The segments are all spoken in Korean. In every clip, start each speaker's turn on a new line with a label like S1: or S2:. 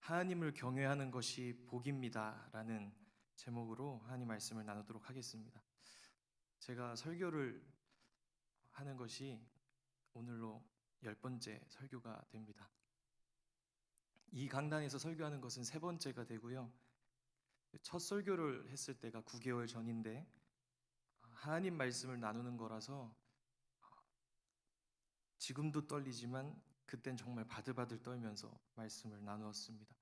S1: 하나님을 경외하는 것이 복입니다 라는 제목으로 하나님 말씀을 나누도록 하겠습니다. 제가 설교를 하는 것이 오늘로 10번째 설교가 됩니다. 이 강단에서 설교하는 것은 3번째가 되고요. 첫 설교를 했을 때가 9개월 전인데 하나님 말씀을 나누는 거라서 지금도 떨리지만 그땐 정말 바들바들 떨면서 말씀을 나누었습니다.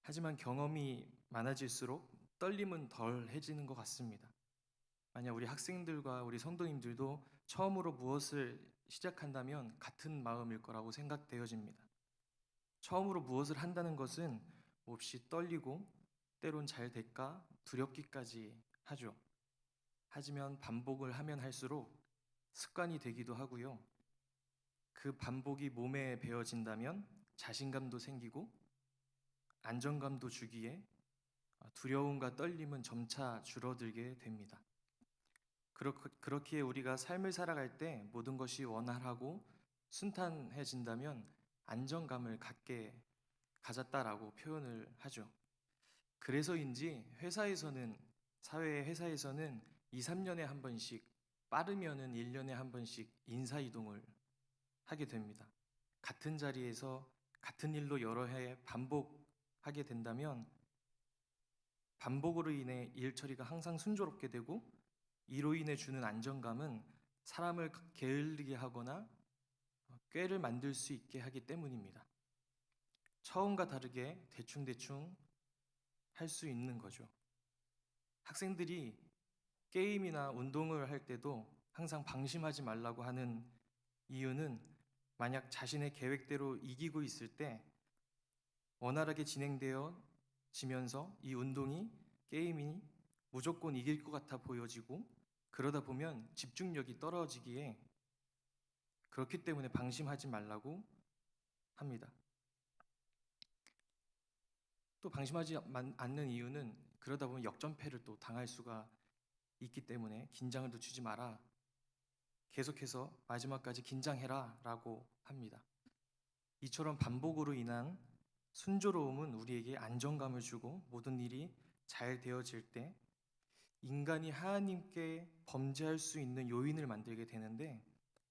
S1: 하지만 경험이 많아질수록 떨림은 덜해지는 것 같습니다. 만약 우리 학생들과 우리 성도님들도 처음으로 무엇을 시작한다면 같은 마음일 거라고 생각되어집니다. 처음으로 무엇을 한다는 것은 몹시 떨리고 때론 잘 될까 두렵기까지 하죠. 하지만 반복을 하면 할수록 습관이 되기도 하고요. 그 반복이 몸에 배어진다면 자신감도 생기고 안정감도 주기에 두려움과 떨림은 점차 줄어들게 됩니다. 그렇기에 우리가 삶을 살아갈 때 모든 것이 원활하고 순탄해진다면 안정감을 가졌다라고 표현을 하죠. 그래서인지 회사에서는 2, 3년에 한 번씩, 빠르면은 1년에 한 번씩 인사이동을 하게 됩니다. 같은 자리에서 같은 일로 여러 해 반복하게 된다면 반복으로 인해 일 처리가 항상 순조롭게 되고 이로 인해 주는 안정감은 사람을 게을르게 하거나 꾀를 만들 수 있게 하기 때문입니다. 처음과 다르게 대충대충 할 수 있는 거죠. 학생들이 게임이나 운동을 할 때도 항상 방심하지 말라고 하는 이유는 만약 자신의 계획대로 이기고 있을 때 원활하게 진행되어 지면서 이 게임이 무조건 이길 것 같아 보여지고 그러다 보면 집중력이 떨어지기에 그렇기 때문에 방심하지 말라고 합니다. 또 방심하지 않는 이유는 그러다 보면 역전패를 또 당할 수가 있기 때문에 긴장을 늦추지 마라. 계속해서 마지막까지 긴장해라 라고 합니다. 이처럼 반복으로 인한 순조로움은 우리에게 안정감을 주고 모든 일이 잘 되어질 때 인간이 하나님께 범죄할 수 있는 요인을 만들게 되는데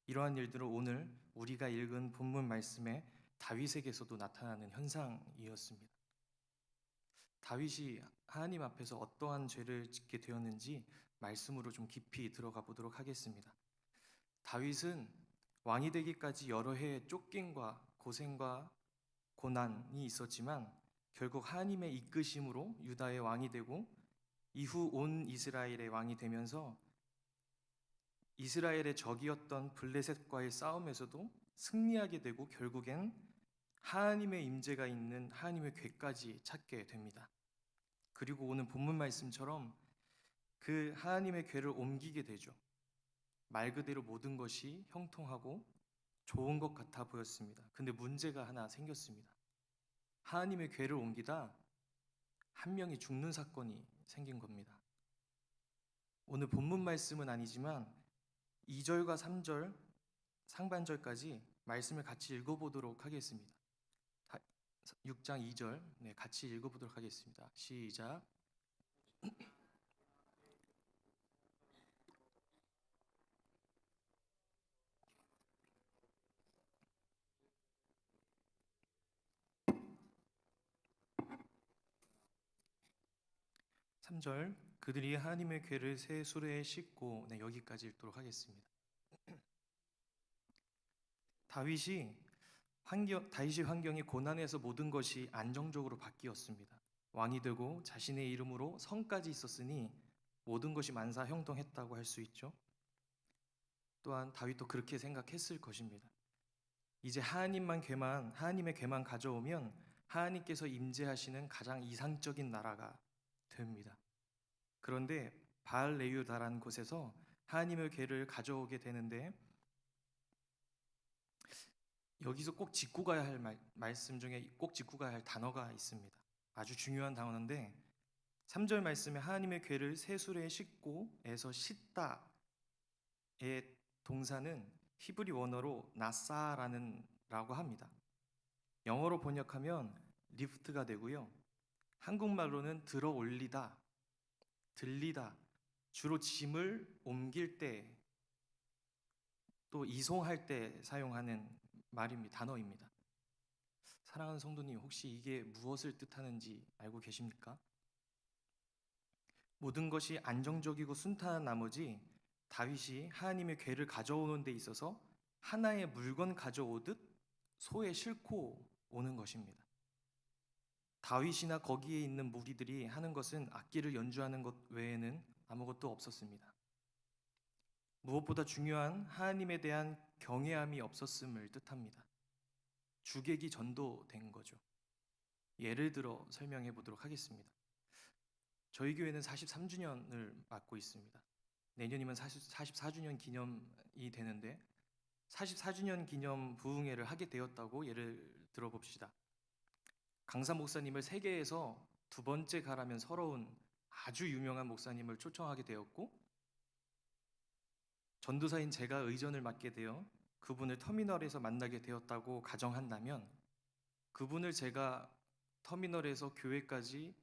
S1: 이러한 일들은 오늘 우리가 읽은 본문 말씀에 다윗에게서도 나타나는 현상이었습니다. 다윗이 하나님 앞에서 어떠한 죄를 짓게 되었는지 말씀으로 좀 깊이 들어가 보도록 하겠습니다. 다윗은 왕이 되기까지 여러 해의 쫓김과 고생과 고난이 있었지만 결국 하나님의 이끄심으로 유다의 왕이 되고 이후 온 이스라엘의 왕이 되면서 이스라엘의 적이었던 블레셋과의 싸움에서도 승리하게 되고 결국엔 하나님의 임재가 있는 하나님의 궤까지 찾게 됩니다. 그리고 오늘 본문 말씀처럼 그 하나님의 궤를 옮기게 되죠. 말 그대로 모든 것이 형통하고 좋은 것 같아 보였습니다. 근데 문제가 하나 생겼습니다. 하나님의 궤를 옮기다 한 명이 죽는 사건이 생긴 겁니다. 오늘 본문 말씀은 아니지만 2절과 3절 상반절까지 말씀을 같이 읽어보도록 하겠습니다. 6장 2절 같이 읽어보도록 하겠습니다. 시작. 3절 그들이 하나님의 궤를 새 수레에 싣고 여기까지 읽도록 하겠습니다. 다윗의 환경이 고난에서 모든 것이 안정적으로 바뀌었습니다. 왕이 되고 자신의 이름으로 성까지 있었으니 모든 것이 만사형통했다고 할 수 있죠. 또한 다윗도 그렇게 생각했을 것입니다. 이제 하나님의 궤만 가져오면 하나님께서 임재하시는 가장 이상적인 나라가 됩니다. 그런데 바알레유다라는 곳에서 하나님의 궤를 가져오게 되는데 여기서 꼭 짚고 가야 할 말씀 중에 꼭 짚고 가야 할 단어가 있습니다. 아주 중요한 단어인데 3절 말씀에 하나님의 궤를 새 수레에 싣고에서 싣다의 동사는 히브리 원어로 나사라고 합니다. 영어로 번역하면 리프트가 되고요. 한국말로는 들어 올리다, 들리다, 주로 짐을 옮길 때, 또 이송할 때 사용하는 말입니다. 단어입니다. 사랑하는 성도님, 혹시 이게 무엇을 뜻하는지 알고 계십니까? 모든 것이 안정적이고 순탄한 나머지 다윗이 하나님의 궤를 가져오는 데 있어서 하나의 물건 가져오듯 소에 싣고 오는 것입니다. 다윗이나 거기에 있는 무리들이 하는 것은 악기를 연주하는 것 외에는 아무것도 없었습니다. 무엇보다 중요한 하나님에 대한 경외함이 없었음을 뜻합니다. 주객이 전도된 거죠. 예를 들어 설명해 보도록 하겠습니다. 저희 교회는 43주년을 맞고 있습니다. 내년이면 44주년 기념이 되는데 44주년 기념 부흥회를 하게 되었다고 예를 들어 봅시다. 강사 목사님을 세계에서 두 번째 가라면 서러운 아주 유명한 목사님을 초청하게 되었고, 전도사인 제가 의전을 맡게 되어 그분을 터미널에서 만나게 되었다고 가정한다면, 그분을 제가 터미널에서 교회까지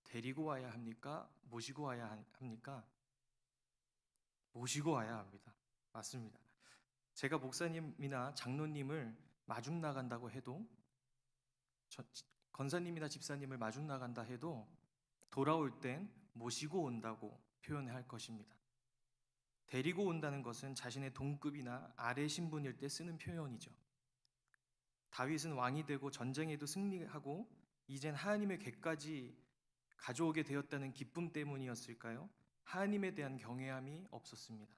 S1: 데리고 와야 합니까? 모시고 와야 합니까? 모시고 와야 합니다. 맞습니다. 제가 목사님이나 장로님을 마중 나간다고 해도, 권사님이나 집사님을 마중 나간다 해도 돌아올 땐 모시고 온다고 표현할 것입니다. 데리고 온다는 것은 자신의 동급이나 아래 신분일 때 쓰는 표현이죠. 다윗은 왕이 되고 전쟁에도 승리하고 이젠 하나님의 궤까지 가져오게 되었다는 기쁨 때문이었을까요? 하나님에 대한 경외함이 없었습니다.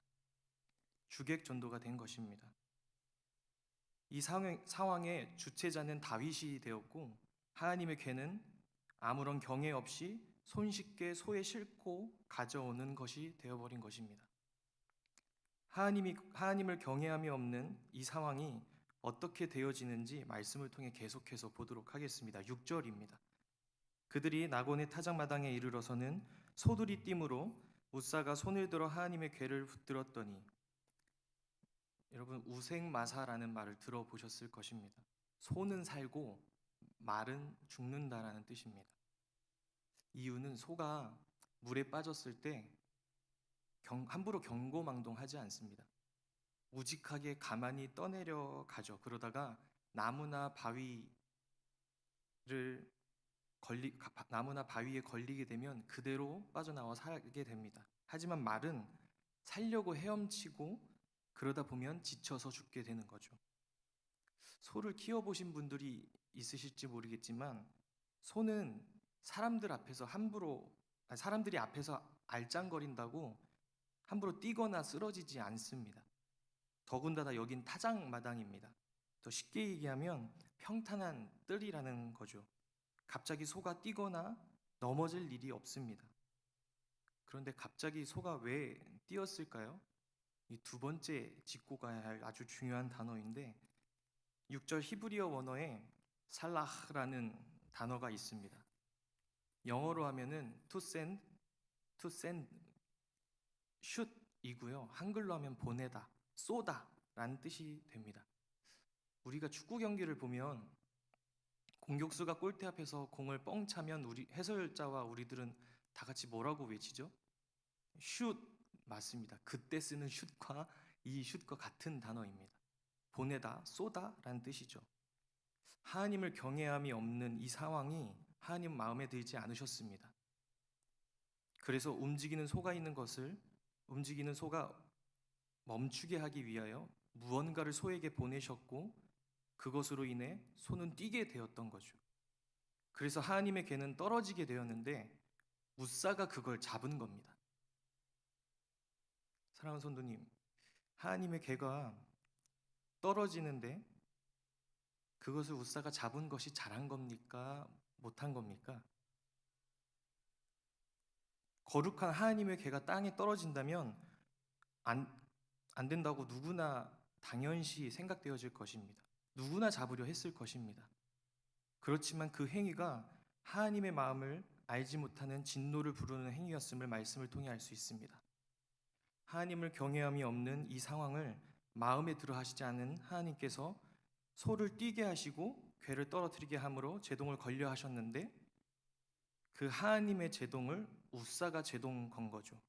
S1: 주객 전도가 된 것입니다. 이 상황의 주체자는 다윗이 되었고, 하나님의 궤는 아무런 경외 없이 손쉽게 소에 싣고 가져오는 것이 되어버린 것입니다. 하나님을 경외함이 없는 이 상황이 어떻게 되어지는지 말씀을 통해 계속해서 보도록 하겠습니다. 6절입니다. 그들이 나곤의 타작마당에 이르러서는 소들이 띠므로 웃사가 손을 들어 하나님의 궤를 붙들었더니, 여러분 우생마사라는 말을 들어보셨을 것입니다. 소는 살고 말은 죽는다라는 뜻입니다. 이유는 소가 물에 빠졌을 때 함부로 경고망동하지 않습니다. 우직하게 가만히 떠내려 가죠. 그러다가 나무나 바위에 걸리게 되면 그대로 빠져나와 살게 됩니다. 하지만 말은 살려고 헤엄치고 그러다 보면 지쳐서 죽게 되는 거죠. 소를 키워보신 분들이 있으실지 모르겠지만, 소는 사람들이 앞에서 알짱거린다고 함부로 뛰거나 쓰러지지 않습니다. 더군다나 여긴 타작마당입니다. 더 쉽게 얘기하면 평탄한 뜰이라는 거죠. 갑자기 소가 뛰거나 넘어질 일이 없습니다. 그런데 갑자기 소가 왜 뛰었을까요? 이 두 번째 짚고 가야 할 아주 중요한 단어인데, 6절 히브리어 원어에 살라흐라는 단어가 있습니다. 영어로 하면은 to send, shoot이고요. 한글로 하면 보내다, 쏘다 라는 뜻이 됩니다. 우리가 축구 경기를 보면 공격수가 골대 앞에서 공을 뻥 차면 우리 해설자와 우리들은 다 같이 뭐라고 외치죠? 슛! 맞습니다. 그때 쓰는 슛과 이 슛과 같은 단어입니다. 보내다, 쏘다 라는 뜻이죠. 하나님을 경외함이 없는 이 상황이 하나님 마음에 들지 않으셨습니다. 그래서 움직이는 소가 멈추게 하기 위하여 무언가를 소에게 보내셨고, 그것으로 인해 소는 뛰게 되었던 거죠. 그래서 하나님의 궤는 떨어지게 되었는데 웃사가 그걸 잡은 겁니다. 사랑하는 성도님, 하나님의 궤가 떨어지는데 그것을 웃사가 잡은 것이 잘한 겁니까? 못한 겁니까? 거룩한 하나님의 궤가 땅에 떨어진다면 안 된다고 누구나 당연시 생각되어질 것입니다. 누구나 잡으려 했을 것입니다. 그렇지만 그 행위가 하나님의 마음을 알지 못하는 진노를 부르는 행위였음을 말씀을 통해 알 수 있습니다. 하나님을 경외함이 없는 이 상황을 마음에 들어 하시지 않은 하나님께서 소를 뛰게 하시고 괴를 떨어뜨리게 함으로 제동을 걸려 하셨는데 그 하나님의 제동을 웃사가 제동 건 거죠.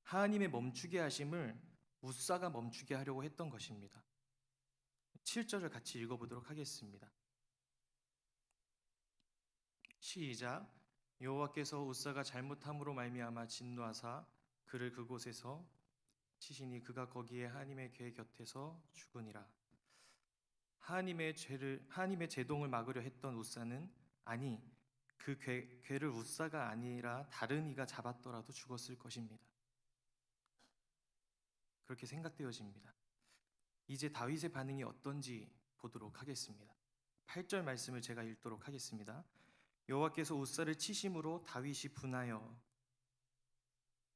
S1: 하나님의 멈추게 하심을 웃사가 멈추게 하려고 했던 것입니다. 7절을 같이 읽어보도록 하겠습니다. 시작. 여호와께서 웃사가 잘못함으로 말미암아 진노하사 그를 그곳에서 치시니 그가 거기에 하나님의 궤 곁에서 죽으니라. 하나님의 제동을 막으려 했던 웃사는 아니 그 궤를 웃사가 아니라 다른 이가 잡았더라도 죽었을 것입니다. 그렇게 생각되어집니다. 이제 다윗의 반응이 어떤지 보도록 하겠습니다. 8절 말씀을 제가 읽도록 하겠습니다. 여호와께서 웃사를 치심으로 다윗이 분하여.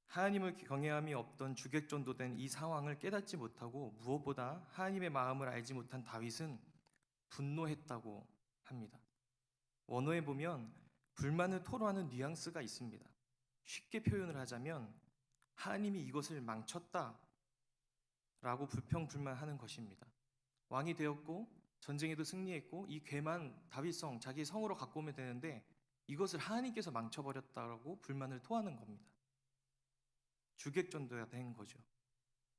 S1: 하나님을 경외함이 없던 주객전도된 이 상황을 깨닫지 못하고 무엇보다 하나님의 마음을 알지 못한 다윗은 분노했다고 합니다. 원어에 보면 불만을 토로하는 뉘앙스가 있습니다. 쉽게 표현을 하자면 하나님이 이것을 망쳤다 라고 불평불만하는 것입니다. 왕이 되었고 전쟁에도 승리했고 이 궤만 다윗성 자기 성으로 갖고 오면 되는데 이것을 하나님께서 망쳐버렸다라고 불만을 토하는 겁니다. 주객전도가 된 거죠.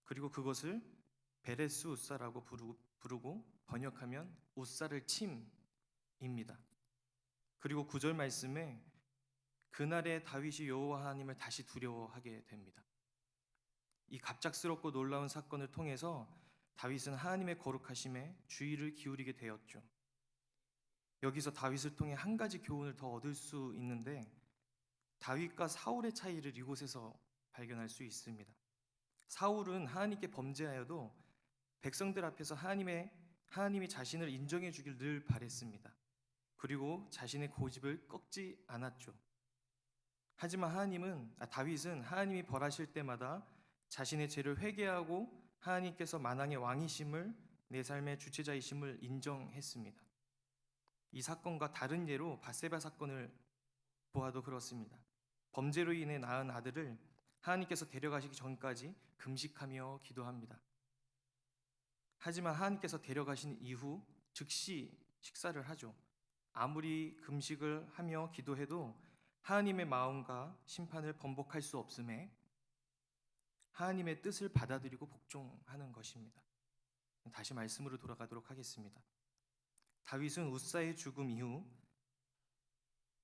S1: 그리고 그것을 베레스 웃사라고 부르고 번역하면 웃사를 침입니다. 그리고 9절 말씀에 그날에 다윗이 여호와 하나님을 다시 두려워하게 됩니다. 이 갑작스럽고 놀라운 사건을 통해서 다윗은 하나님의 거룩하심에 주의를 기울이게 되었죠. 여기서 다윗을 통해 한 가지 교훈을 더 얻을 수 있는데 다윗과 사울의 차이를 이곳에서 발견할 수 있습니다. 사울은 하나님께 범죄하여도 백성들 앞에서 하나님이 자신을 인정해 주길 늘 바랬습니다. 그리고 자신의 고집을 꺾지 않았죠. 하지만 다윗은 하나님이 벌하실 때마다 자신의 죄를 회개하고 하나님께서 만왕의 왕이심을 내 삶의 주체자이심을 인정했습니다. 이 사건과 다른 예로 밧세바 사건을 보아도 그렇습니다. 범죄로 인해 낳은 아들을 하나님께서 데려가시기 전까지 금식하며 기도합니다. 하지만 하나님께서 데려가신 이후 즉시 식사를 하죠. 아무리 금식을 하며 기도해도 하나님의 마음과 심판을 번복할 수 없음에 하나님의 뜻을 받아들이고 복종하는 것입니다. 다시 말씀으로 돌아가도록 하겠습니다. 다윗은 웃사의 죽음 이후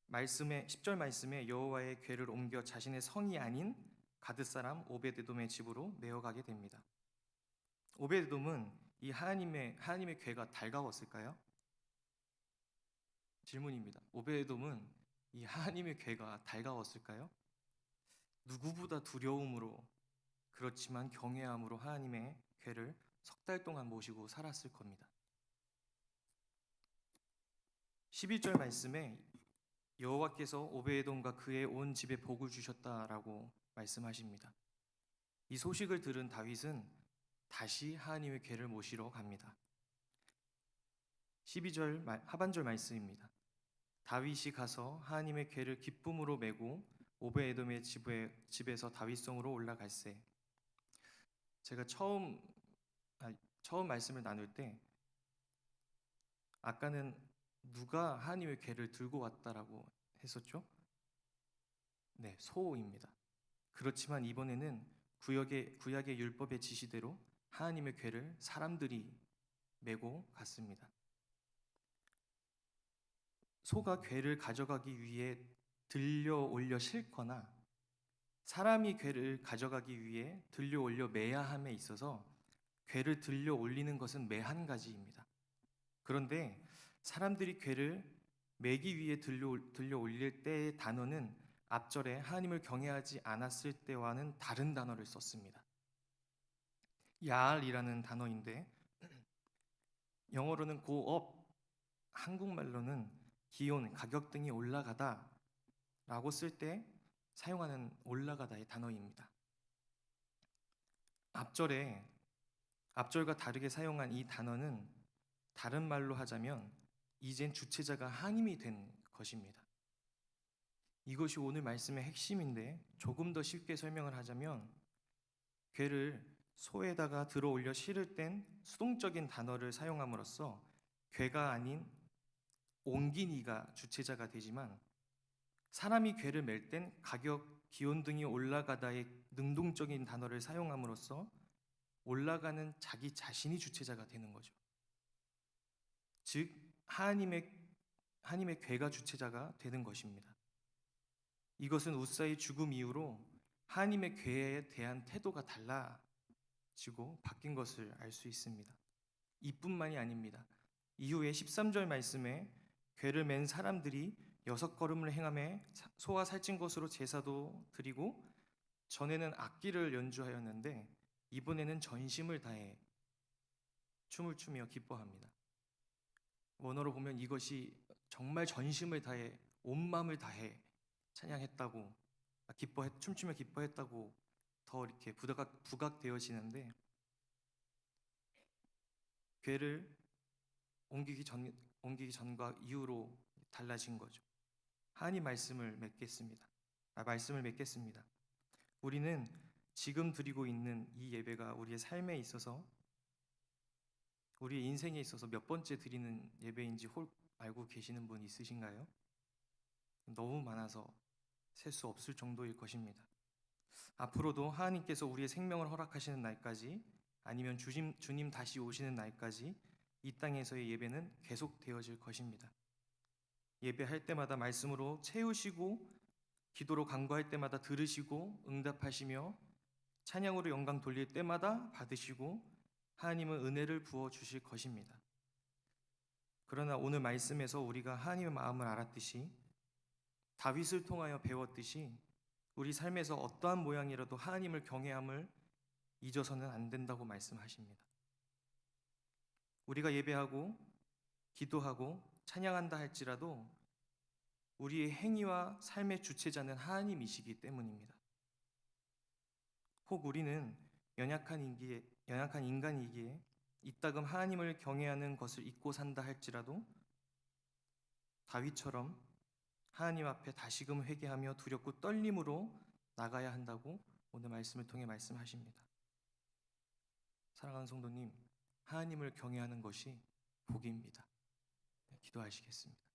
S1: 10절 말씀에 여호와의 궤를 옮겨 자신의 성이 아닌 가드 사람 오벳에돔의 집으로 메어가게 됩니다. 오벳에돔은 이 하나님의 궤가 달가웠을까요? 질문입니다. 오벳에돔은 이 하나님의 궤가 달가웠을까요? 누구보다 두려움으로 그렇지만 경외함으로 하나님의 궤를 석 달 동안 모시고 살았을 겁니다. 11절 말씀에 여호와께서 오벳에돔과 그의 온 집에 복을 주셨다라고 말씀하십니다. 이 소식을 들은 다윗은 다시 하나님의 궤를 모시러 갑니다. 12절 하반절 말씀입니다. 다윗이 가서 하나님의 궤를 기쁨으로 메고 오벳에돔의 집에서 다윗성으로 올라갈새. 제가 처음 말씀을 나눌 때 아까는 누가 하나님의 궤를 들고 왔다라고 했었죠? 네, 소입니다. 그렇지만 이번에는 구약의 율법의 지시대로 하나님의 궤를 사람들이 메고 갔습니다. 소가 궤를 가져가기 위해 들려 올려 싣거나 사람이 궤를 가져가기 위해 들려 올려 매야 함에 있어서 궤를 들려 올리는 것은 매 한 가지입니다. 그런데 사람들이 궤를 매기 위해 들려 올릴 때의 단어는 앞절에 하나님을 경외하지 않았을 때와는 다른 단어를 썼습니다. 야알이라는 단어인데 영어로는 go up, 한국말로는 기온, 가격 등이 올라가다 라고 쓸 때 사용하는 올라가다의 단어입니다. 앞절과 다르게 사용한 이 단어는 다른 말로 하자면 이젠 주체자가 하나님이 된 것입니다. 이것이 오늘 말씀의 핵심인데 조금 더 쉽게 설명을 하자면 궤를 소에다가 들어 올려 실을 땐 수동적인 단어를 사용함으로써 괴가 아닌 옮긴 이가 주체자가 되지만 사람이 괴를 맬 땐 가격, 기온 등이 올라가다의 능동적인 단어를 사용함으로써 올라가는 자기 자신이 주체자가 되는 거죠. 즉 하나님의 괴가 주체자가 되는 것입니다. 이것은 우사의 죽음 이후로 하나님의 괴에 대한 태도가 달라지고 바뀐 것을 알 수 있습니다. 이뿐만이 아닙니다. 이후에 13절 말씀에 괴를 맨 사람들이 6걸음을 행하며 소와 살찐 것으로 제사도 드리고 전에는 악기를 연주하였는데 이번에는 전심을 다해 춤을 추며 기뻐합니다. 원어로 보면 이것이 정말 전심을 다해 온 마음을 다해 찬양했다고 춤추며 기뻐했다고 더 이렇게 부각되어지는데 괴를 옮기기 전과 이후로 달라진 거죠. 하나님 말씀을 맺겠습니다. 우리는 지금 드리고 있는 이 예배가 우리의 삶에 있어서 우리의 인생에 있어서 몇 번째 드리는 예배인지 알고 계시는 분 있으신가요? 너무 많아서 셀 수 없을 정도일 것입니다. 앞으로도 하나님께서 우리의 생명을 허락하시는 날까지 아니면 주님 다시 오시는 날까지 이 땅에서의 예배는 계속되어질 것입니다. 예배할 때마다 말씀으로 채우시고 기도로 간구할 때마다 들으시고 응답하시며 찬양으로 영광 돌릴 때마다 받으시고 하나님은 은혜를 부어 주실 것입니다. 그러나 오늘 말씀에서 우리가 하나님의 마음을 알았듯이 다윗을 통하여 배웠듯이 우리 삶에서 어떠한 모양이라도 하나님을 경외함을 잊어서는 안 된다고 말씀하십니다. 우리가 예배하고 기도하고 찬양한다 할지라도 우리의 행위와 삶의 주체자는 하나님이시기 때문입니다. 혹 우리는 연약한 인간이기에 이따금 하나님을 경외하는 것을 잊고 산다 할지라도 다윗처럼 하나님 앞에 다시금 회개하며 두렵고 떨림으로 나가야 한다고 오늘 말씀을 통해 말씀하십니다. 사랑하는 성도님, 하나님을 경외하는 것이 복입니다. 기도하시겠습니다.